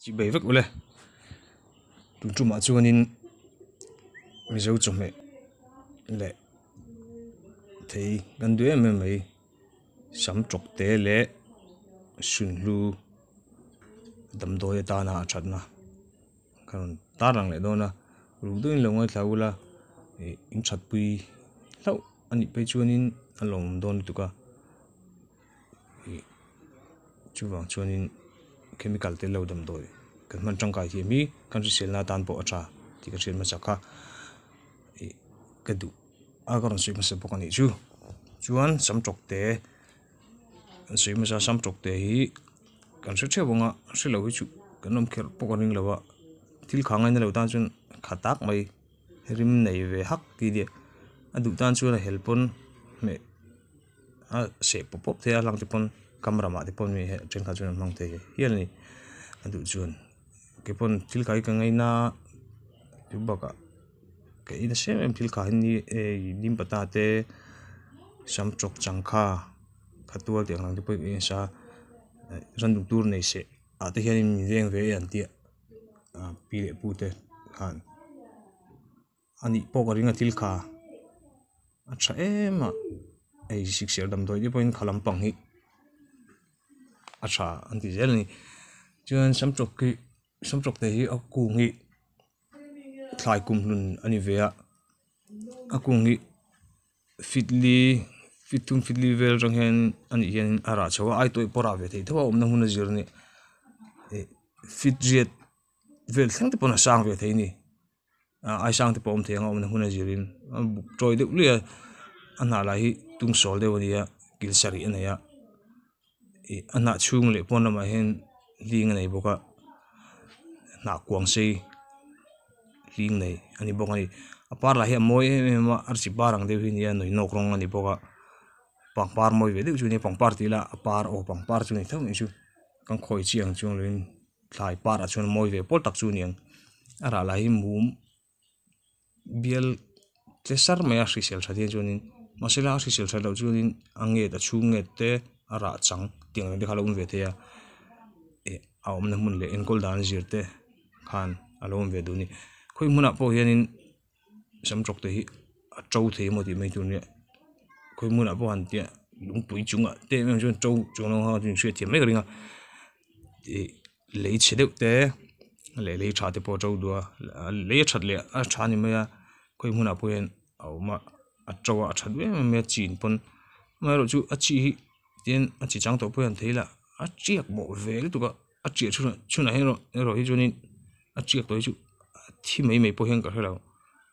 chỉ bảy vất ule tụi chúng mà cho nên mình giấu chồng mẹ lệ thì gần đứa em mày sắm chọc té lệ xuân lu đầm đôi ta na chặt na còn ta rằng lại đó na lúc đó lòng ai thâu là in chặt bùi lâu anh bây cho nên anh lòng đón tụi cả chú vàng cho nên chemical té lâu đầm đôi cái mình trong cái gì mi cái gì xel na tan bộ cha thì cái chuyện mà chắc cái đủ còn suy mà sẽ bốc anh chú anh sắm chọc té suy mà sẽ sắm chọc té hi kan se che bonga se lo hi chu kan nom kher pokaring lawa thil khangai na lo tan chun khatak mai rim nei ve hak ti de adu tan chu la helpon me a se pop the alang te pon camera ma te pon me chen kha chun mang te hial ni adu chun ke pon thil kai ka ngai na tu baka ke ina se em thil kha ni nim pata te sam chok changkha khatual te lang te poi sa ran du tur nei se a te hian in veng ve an tia pi le pu te khan ani pok ringa til kha a tha ema ei sik ser dam doi de point khalam pang hi a tha an ti zel ni chuan sam chok te hi a ku ngi thlai kum hlun ani ve a ku ngi fitli vel rang hen ani hian ara chawa ai toi pora ve thei thawa omna huna zir ni fit jet vel thang te pona sang ve thei ni ai sang te pom theng omna huna zirin troi de lia ana la hi tung sol de wania kil sari ana ya ana chung le pon ma hen ling nei boka na kwang sei ling nei ani boka ni apar la hi moi ma archi barang de hi ni noi nok rong ani boka pangpar moi ve de chu ni pangpar ti la apar o pangpar chu ni thau ni chu kan khoi chiang chung lein thlai par a chun moi ve pol tak chu niang ara la hi mum bial tlesar me a sisel tha de chunin masela sisel tha lo chunin ange ta chu nge te ara chang ting de khala um ve te a aom na mun le en kol dan zir te khan alom ve du ni khoi muna po hianin sam chok te hi a chau the mo ti mai tu ni khoi muna po han tia lung pui chunga te me chun chau chung lo ha jin chhe thiam me ringa lei che deuh te le tha te po chau dua le that le a tha ni me a khoi muna po hen awma a chawa a that me chin pon ma ro chu a chi hi ten a chi chang to po han theila a chiak mo ve le tu ka a chi chuna he ro hi chunin a chiak to hi chu thi mai po hen ka helo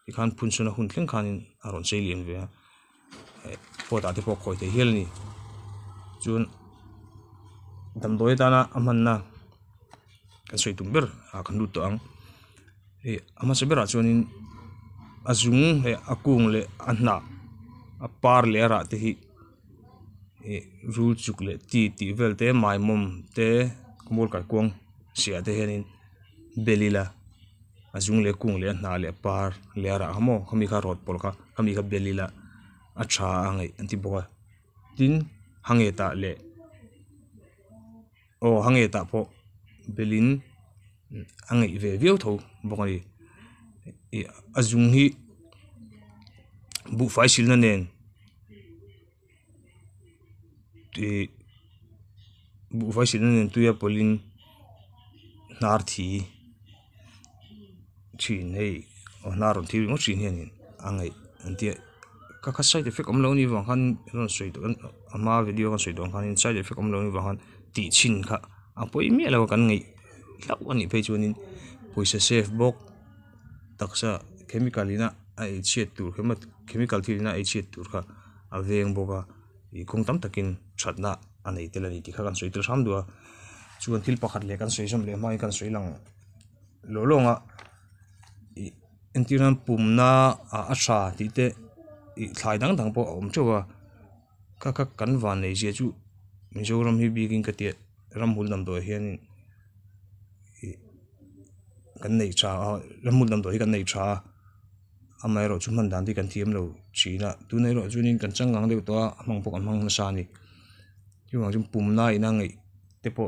i khan phun suna hun thleng khanin a ron sei lian ve a po ta te po khoi te hial ni chun dam doi ta na aman na kan soi tum ber a kan lut to ang ama se bera chunin azung le akung le anna a par le ra te hi rul chuk le ti vel te mai mom te kumol kai kwang sia te henin belila azung le kung le na le par le ra hamo khami kha rot pol kha khami kha belila a tha angai anti boka tin hangeta le o hangeta po belin angai ve viau tho boka ni azung hi bu fai sil na nen bu fai sil na nen tu ya polin nar thi chin hei o naron thi ngo chin hian angai antia ka side effect om lo ni wang han ron soi to ama video kan soi dong kan side effect om lo ni wang han ti chin kha apoi mi lo kan ngai lau ani pe chunin poisa safe bok taksa chemical ina ai chet tur khemat chemical thilina ai chet tur kha aveng boka I kong tam takin thatna anei telani ti kha kan soi tel sam dua chuan thil pakhat le kan soi som le mai kan soi lang lo longa entiran pumna a tha ti te thlai dang po om chewa ka kan van nei je chu mizoram hi bigin ka te ram hul nam do hian kan nei cha ram hul nam do hi kan nei cha amai ro chu man dan ti kan thiam lo china tu nei ro chunin kan changang deuh to mang pok mang na sa ni chu wang chum pumna ina ngai te po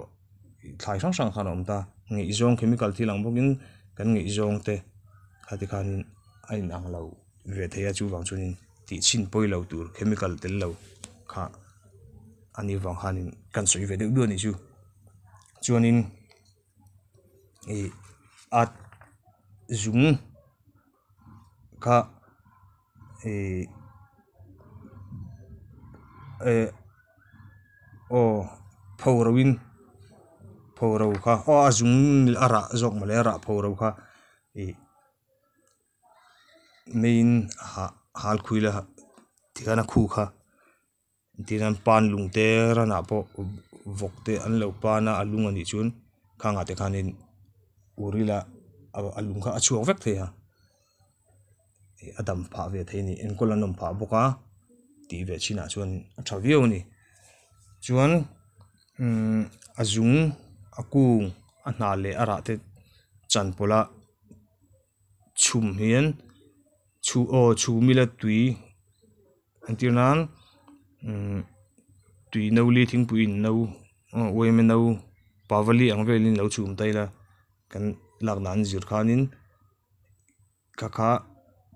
thai sang sang khan om ta ngi zong chemical thi lang bokin kan ngi zong te khati khan ai nang lo ve theya chu wang chunin ti chin poi lo tur chemical tel lo kha ani wang hanin kan soi ve deuh du ni chu chuanin at zung kha phorowin phoro kha azung ara zok male ara phoro kha main hal khuila tikana khu kha tinan pan lungte rana po vokte an lo pana alung ani chun khanga te khanin urila alung kha achuak vek the ha adam pha ve theini en kolanom pha boka ti ve china chuan thavio ni chuan azung akung ana le ara te chan pola chum hian chu mila tui antirnan tui no li thing puin no weme no pawali ang velin lo chum taila kan laknan zir khanin kaka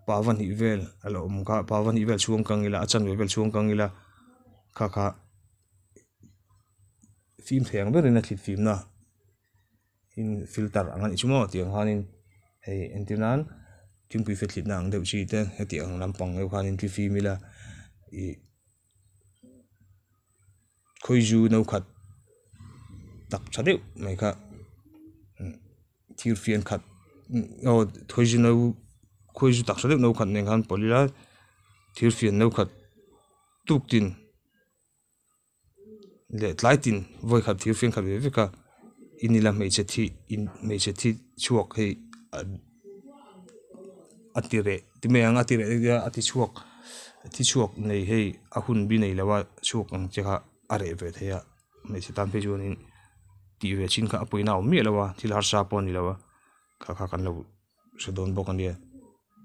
pawan hi vel alo umka pawan hi vel chuang kangila achan vel chuang kangila kaka film theng berin a thlit film na in filter angan ichumo tiang hanin hei antirnan thingpui fe thlit na ang deuh chi te heti ang lampang eu khanin ti fi mila khoiju no khat tak chadeu mai kha thir fian khat khoiju no khoiju tak chadeu no khat nen khan polila thir fian no khat tuk tin le tlaitin voi khat thir fian khat ve ka inila mei che thi chuak hei atire timeang atire ati chuak nei hei ahun bi nei lawa chuak ang chekha are ve theya mei se tan pe chuanin ti ve chin kha apoina mi lawa thil har sa pon ni lawa kha kan lo se don bok ania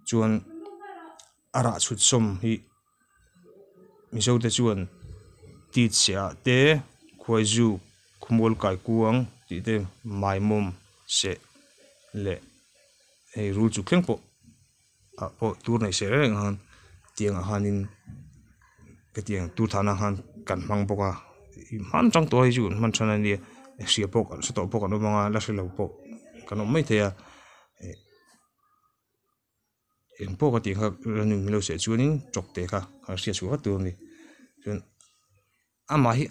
chuan ara chut som hi miso te chuan ti chia te khoiju khumol kai kuang ti te mai mom se le hei rul chu khleng po po tur nei se reng han tiang hanin ke tiang tur thana han kan mang boka man chang to hi chu man thana ni sia pok so to pok no manga la se lo po kan mai thea em po ka ti kha ranu mi lo se chuanin chok te kha sia chu ha tur ni chun ama hi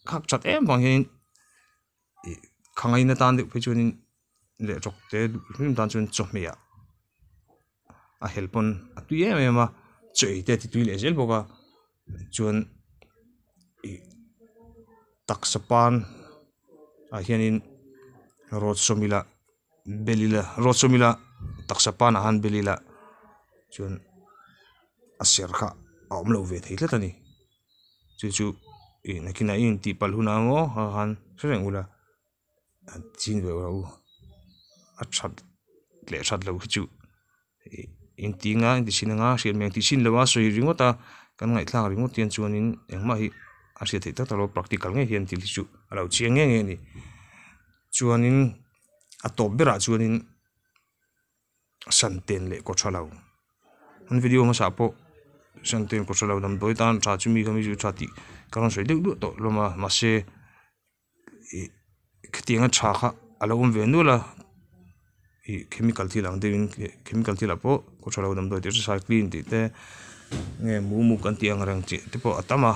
khak chat em bang hin khangai na tan de pe chuanin le chok te him tan chun chok me ya a helpon tu ye me ma chei te ti tu le zel boka chuan tak sapan a hianin rot somila tak sapan a han belila chuan aser kha om lo ve thei tlatani chu nakina in ti pal huna ngo han sereng ula chin ve ro a that lo chu in tinga in sinanga sian meng ti sin lawa soi ringota kan ngai thlang ringot tian chuanin engma hi a sia thei tak lo practical nge hian til chu alo chiang nge ni chuanin a top bera chuanin santen le ko thalo an video ma sa po santen ko thalo dam doi tan cha chumi khami ju thati karon soi deuh to loma ma se khtianga tha kha alo ve nula chemical thilang devin chemical thila po ko thalo dam doi te recycling ti te nge mu kan tiang rang chi te po atama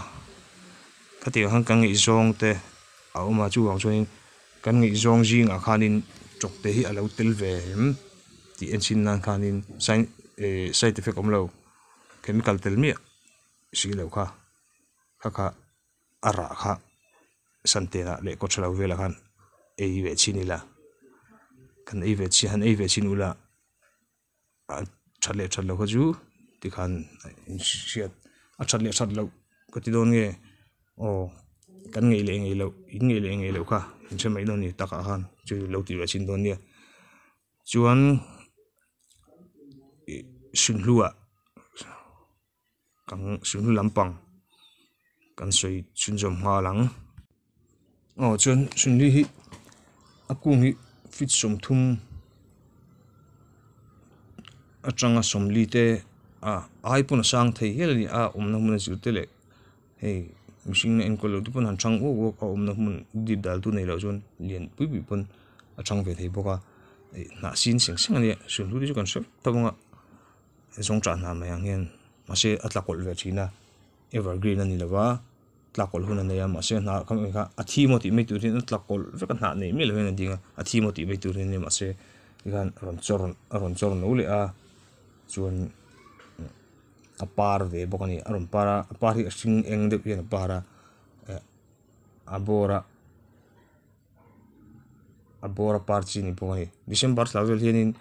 khati hang kang i zong te a uma chu wang chuin kan ngi zong jing a khanin chok te hi alo tel ve ti enchin nan khanin side effect om lo chemical tel mi si lo kha ara kha santena le ko thalo vela khan ei ve chinila kan ei ve chi han ei ve chinula thale ho ju ti khan siat a thale ko ti don nge kan ngei le lo kha in che mai don ni taka han chu lo ti ve chin don ni chuan sunhlua kang sunhlu lampang kan soi chunjom nga lang chuan sunli hi akung hi fit som thum atanga somli te ai pun sang thei helani omna mun zirte le hei mishing na enkolo tu pun han chang o omna mun dip dal tu nei lo chuan lian pui pun atang ve thei boka na sin seng seng ani sunlu chu kan sep tawanga zong cha na mai anghian mase atlakol ve thina evergreen ani lawa tlakol hun ani ma se na kam ka athi mo ti me turin tlakol ve kan na nei me lo hen dinga athi mo ti me turin ni ma se gan ron chor no le a chuan a par ve bokani aron para par hi sing eng de pian para abora par chi ni bokani december slavel hianin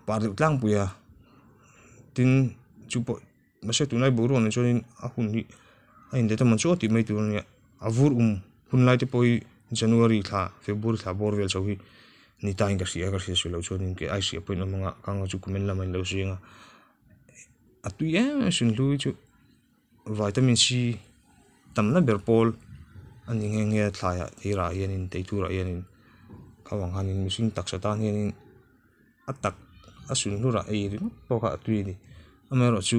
par de tlang puya tin chupo mase tunai boru an chonin a hun hi a in de ta man chu ti mai tu ni avur hun lai te poi january tha february tha bor vel chau hi ni ta in ka sia lo chonin ke ai sia point manga kanga chu kumen la mai lo singa atu ya sin lu chu vitamin c tamna berpol ani nge thlaya thira yanin teitura yanin khawang hanin mishing taksa tan yanin atak asun lura ei ri poka atui ni amero chu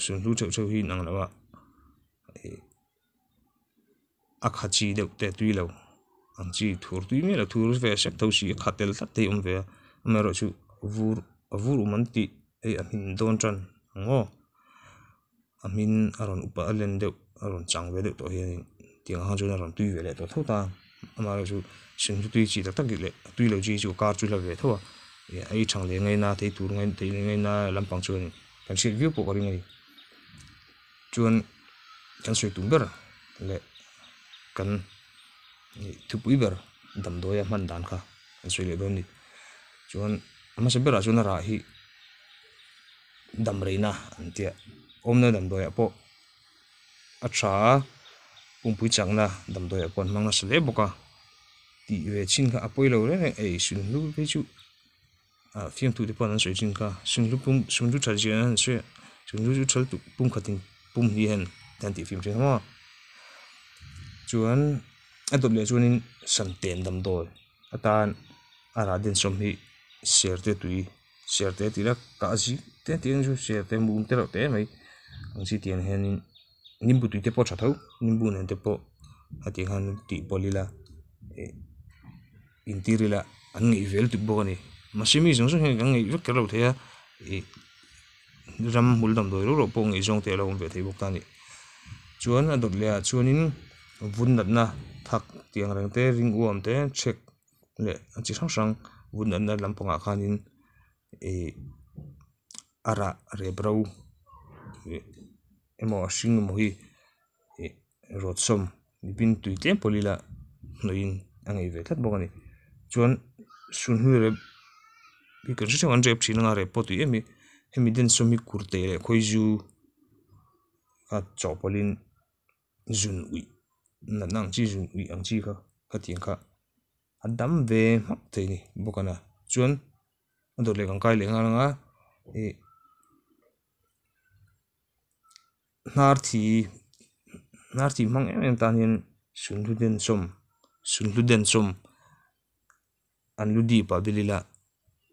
sun lu chau hi nang lawa akhachi de te tui lo ang chi thur tui me la thur ve sek tho si khatel thlat te ve amero chu avur umanti ei amin don tran ngo amin aron upa alen de aron changve de to hian tiang hang chuna ron tui ve le to thota amaro chu sin tui chi tak le tui lo chi chu kar chu la ve tho ai chang le ngai na te tur ngai na lampang chuan kan sil view po kari ngai chuan kan soi tum ber le kan thupui ber dam doya man dan kha kan soi le don ni chuan ama se bera chuna ra hi dam reina antia omna dam doya po acha pumpui changna dam doya pon mangna sele boka ti ve chin kha apoi lo re ei sun lu pe chu fiam tu de pon an soi chin kha sun lu thal jian an se sun lu thal tu pum khatin pum hi hen tan ti film che ma chuan adol le chuanin san ten dam doi atan ara den som hi serte tui serte tira ka ji te tiang ju serte mum te ro te mai ang si tian henin nimbu tui te po tha tho nimbu nen te po ati han ti polila intirila an ngei vel tu bokani masimi jong jong ang ngei vek lo thea ram mul dam doi ro po ngei jong te lo ve thei bok tani chuan adot le chuanin vun nat na thak tiang rang te ring uam te check le chi sang sang vun nat na lampanga khanin ara re bro emo sing mo hi rot som bin tui tlem polila noin angai ve that bokani chuan sun hu re bi kan se wan rep thina re potu emi hemi den somi kurte le khoiju ka chopolin zun ui na nang chi zun ui ang chi ka tiang kha adam ve mak te ni bokana chuan ando le kang kai le nga nar thi mang em tan hin sunlu den som an ludi pa bilila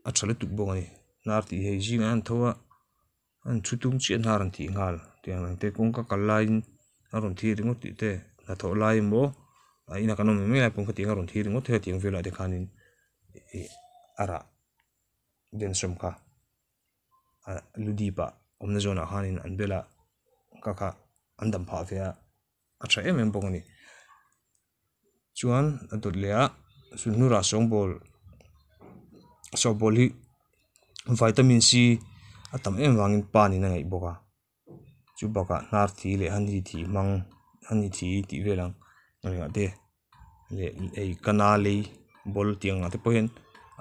a thale tu bongani nar ti hei jing an thowa an chutung chi nar an thi ngal tiang te kong ka kalain aron thi ringo ti te na tho lai mo ina kanom me la pong khati aron thi ringo the tiang vela de khanin ara den som ka ludi pa omna zona khanin an bela kaka andam pha vea acha em bongani chuan adot lea sunura songbol hi vitamin c atam em wangin pani na ngai boka chu boka nar thi le hani thi ti velang nga de le ei kana le bol tiang ate pohen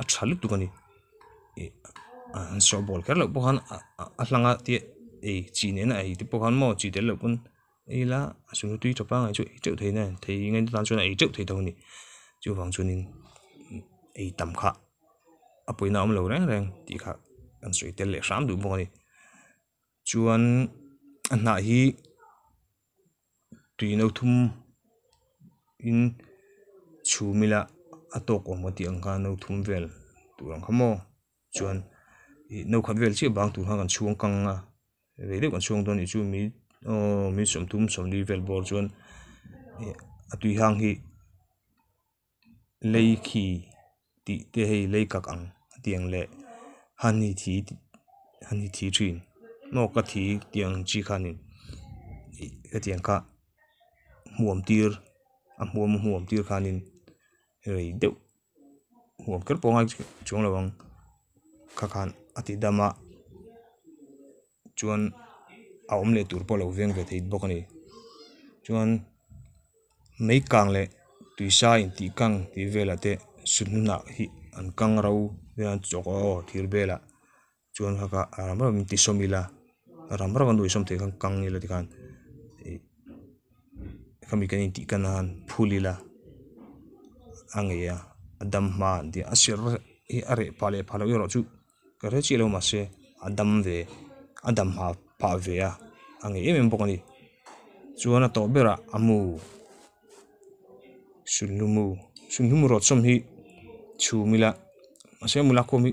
a thalu tu kani an so bol ker lo bohan a hlanga ti ei chi ne na ei ti pohan mo chi tel lo pun eila asunu tui thopa ngai chu cheu theina thei ngai tan chuna ei cheu thei thoni chu wang chunin ei tam kha apoina om lo reng ti kha an soi tel le sam du mo ni chuan an na hi tui no thum in chu mila atok om ti ang ka no thum vel turang khamo chuan no khat vel chi bang tur ha kan chuang kang a ve de kan chuang don I chu mi som tum som li vel bor chuan atui hang hi lei khi ti te hei lei kak ang tiang le han hi thi thin no ka thi tiang chi khanin ka tiang ka muam tir a muam tir khanin rei deuh muam ker pongai chung lawang kha khan ati dama chuan a om le tur polo veng ve thei bok ani chuan mei kang le tuisa in ti kang ti vela te sunna hi an kang rau vean choko thir bela chuan haka aramra min ti somila aramra kan doi som te kang ni la ti khan kami kan ti kanan phulila angeya adam ma di asir hi are pale phalo yoro chu kare chi lo ma se adam ha pa ve a ange em bok ani chuan a to bera amu sunlumu rot som hi chu mila ase mula komi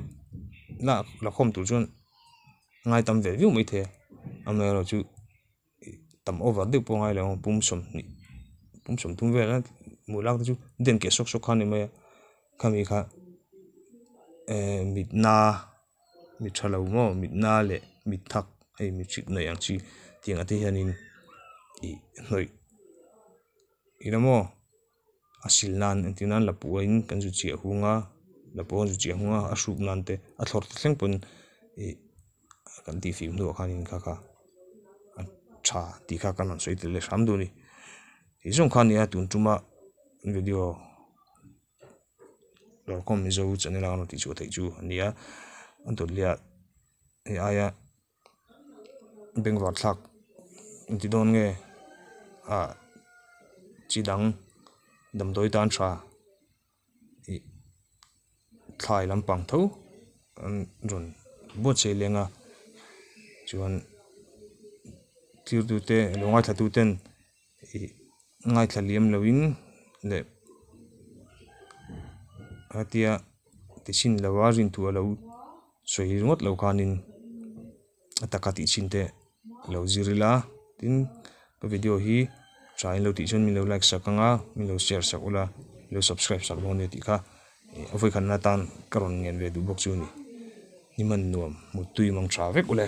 la khom tu chuan ngai tam ve viu mai the amero chu tam over de pongai le pum som tum ve la mulak chu den ke sok khan ni me khami kha mit thalo mo mit na le mit thak ei mi chit na yang chi tiang ate hianin hnoi inamo asil nan antinan la puin kan ju chi hunga la pon ju chi hunga a shup nan te a thlor thleng pun kan ti fim do khanin kha tha ti kha kan soi te le sam do ni ti jong khan ya tun tuma video lo kom mi zo chane la no ti chu thei chu ania an to lia aya beng war thak ti don nge a chi dang dam doi tan tha thlai lampang tho an ron bo che lenga chuan tir tu te longai thatu ten ngai thlaliam loin le atia tisin lawarin tu alo soi ngot lo khanin atakati chinte lo zirila tin ka video hi trai lo ti chon mi lo like sakanga mi lo share sakula lo subscribe sak lo ne ti kha avoi khan na tan karon ngen ve du bok chu ni niman nuam mutui mang tha vek ule